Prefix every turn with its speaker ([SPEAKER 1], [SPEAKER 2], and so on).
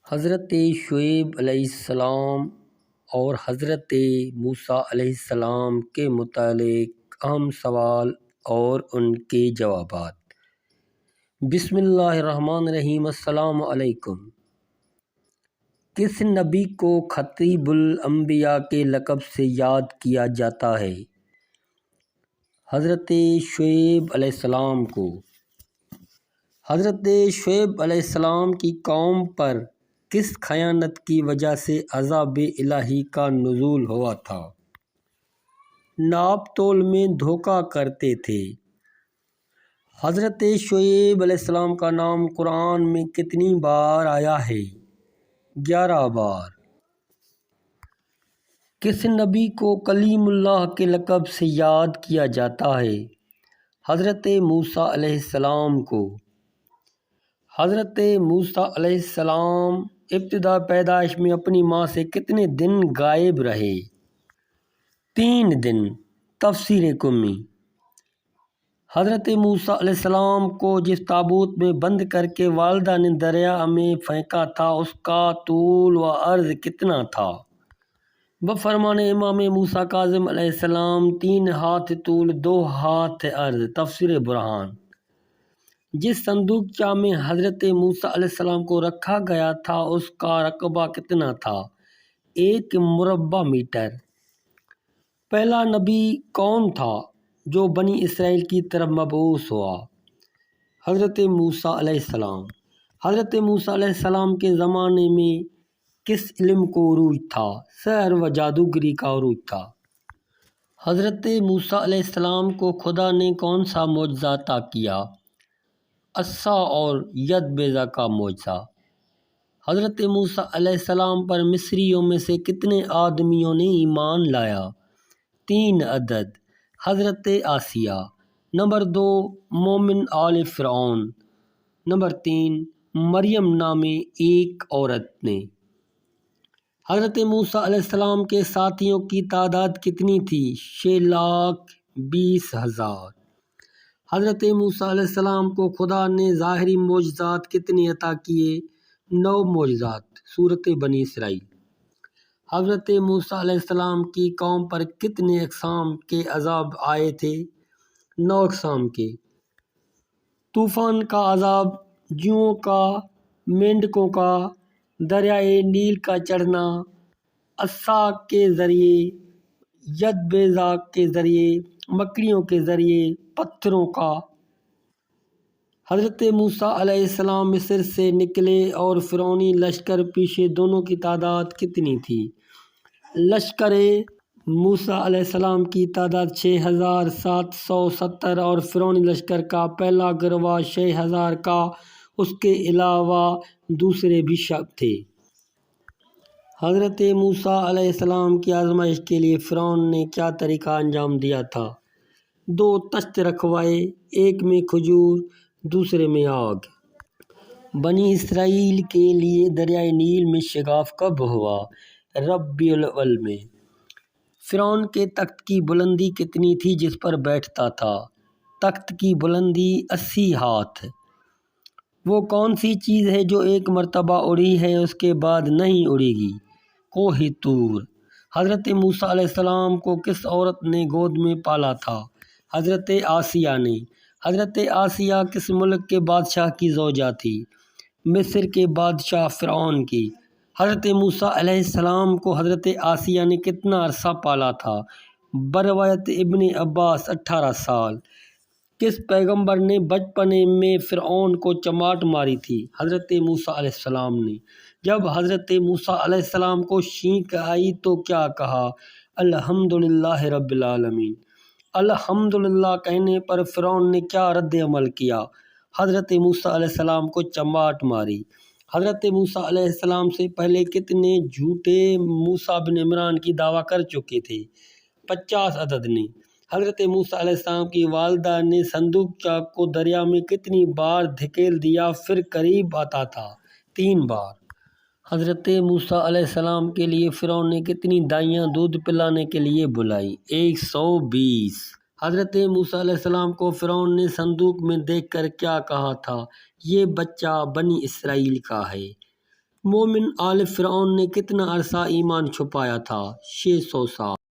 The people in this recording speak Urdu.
[SPEAKER 1] حضرت شعیب علیہ السلام اور حضرت موسیٰ علیہ السلام کے متعلق اہم سوال اور ان کے جوابات۔ بسم اللہ الرحمن الرحیم۔ السلام علیکم۔ کس نبی کو خطیب الانبیاء کے لقب سے یاد کیا جاتا ہے؟ حضرت شعیب علیہ السلام کو۔ حضرت شعیب علیہ السلام کی قوم پر کس خیانت کی وجہ سے عذاب الہی کا نزول ہوا تھا؟ ناپ تول میں دھوکہ کرتے تھے۔ حضرت شعیب علیہ السلام کا نام قرآن میں کتنی بار آیا ہے؟ 11 بار۔ کس نبی کو کلیم اللہ کے لقب سے یاد کیا جاتا ہے؟ حضرت موسیٰ علیہ السلام کو۔ حضرت موسیٰ علیہ السلام ابتدا پیدائش میں اپنی ماں سے کتنے دن غائب رہے؟ 3 دن۔ تفسیر قمی۔ حضرت موسیٰ علیہ السلام کو جس تابوت میں بند کر کے والدہ نے دریا میں پھینکا تھا اس کا طول و عرض کتنا تھا؟ بفرمان امام موسیٰ کاظم علیہ السلام 3 ہاتھ طول 2 ہاتھ عرض۔ تفسیر برہان۔ جس صندوقچہ میں حضرت موسیٰ علیہ السلام کو رکھا گیا تھا اس کا رقبہ کتنا تھا؟ 1 مربع میٹر۔ پہلا نبی کون تھا جو بنی اسرائیل کی طرف مبعوث ہوا؟ حضرت موسیٰ علیہ السلام۔ حضرت موسیٰ علیہ السلام کے زمانے میں کس علم کو عروج تھا؟ سحر و جادوگری کا عروج تھا۔ حضرت موسیٰ علیہ السلام کو خدا نے کون سا معجزہ عطا کیا؟ عصا اور ید بیضا کا معجزہ۔ حضرت موسیٰ علیہ السلام پر مصریوں میں سے کتنے آدمیوں نے ایمان لایا؟ 3 عدد۔ حضرت آسیہ۔ نمبر 2 مومن آل فرعون۔ نمبر 3 مریم نامی ایک عورت نے۔ حضرت موسیٰ علیہ السلام کے ساتھیوں کی تعداد کتنی تھی؟ 6,20,000۔ حضرت موسیٰ علیہ السلام کو خدا نے ظاہری معجزات کتنے عطا کیے؟ 9 معجزات۔ سورۃ بنی اسرائیل۔ حضرت موسیٰ علیہ السلام کی قوم پر کتنے اقسام کے عذاب آئے تھے؟ 9 اقسام کے۔ طوفان کا عذاب، جوؤں کا، مینڈکوں کا، دریائے نیل کا چڑھنا، عصا کے ذریعے، ید بیضا کے ذریعے، مکڑیوں کے ذریعے، پتھروں کا۔ حضرت موسیٰ علیہ السلام مصر سے نکلے اور فرعونی لشکر پیچھے، دونوں کی تعداد کتنی تھی؟ لشکر موسیٰ علیہ السلام کی تعداد 6,770 اور فرعونی لشکر کا پہلا گروہ 6,000 کا، اس کے علاوہ دوسرے بھی تھے۔ حضرت موسیٰ علیہ السلام کی آزمائش کے لیے فرعون نے کیا طریقہ انجام دیا تھا؟ 2 تشت رکھوائے، ایک میں کھجور، دوسرے میں آگ۔ بنی اسرائیل کے لیے دریائے نیل میں شگاف کب ہوا؟ ربیع الاول میں۔ فرعون کے تخت کی بلندی کتنی تھی جس پر بیٹھتا تھا؟ تخت کی بلندی 80 ہاتھ۔ وہ کون سی چیز ہے جو ایک مرتبہ اڑی ہے اس کے بعد نہیں اڑے گی؟ کوہ طور۔ حضرت موسیٰ علیہ السلام کو کس عورت نے گود میں پالا تھا؟ حضرت آسیہ نے۔ حضرت آسیہ کس ملک کے بادشاہ کی زوجہ تھی؟ مصر کے بادشاہ فرعون کی۔ حضرت موسیٰ علیہ السلام کو حضرت آسیہ نے کتنا عرصہ پالا تھا؟ بروایت ابن عباس 18 سال۔ کس پیغمبر نے بچپنے میں فرعون کو چماٹ ماری تھی؟ حضرت موسیٰ علیہ السلام نے۔ جب حضرت موسیٰ علیہ السلام کو چھینک آئی تو کیا کہا؟ الحمدللہ رب العالمین۔ الحمدللہ کہنے پر فرعون نے کیا رد عمل کیا؟ حضرت موسیٰ علیہ السلام کو چماٹ ماری۔ حضرت موسیٰ علیہ السلام سے پہلے کتنے جھوٹے موسیٰ بن عمران کی دعویٰ کر چکے تھے؟ 50 عدد نے۔ حضرت موسیٰ علیہ السلام کی والدہ نے صندوقچہ کو دریا میں کتنی بار دھکیل دیا پھر قریب آتا تھا؟ 3 بار۔ حضرت موسیٰ علیہ السلام کے لیے فرعون نے کتنی دائیاں دودھ پلانے کے لیے بلائی؟ 120۔ حضرت موسیٰ علیہ السلام کو فرعون نے صندوق میں دیکھ کر کیا کہا تھا؟ یہ بچہ بنی اسرائیل کا ہے۔ مومن آل فرعون نے کتنا عرصہ ایمان چھپایا تھا؟ 600 سال۔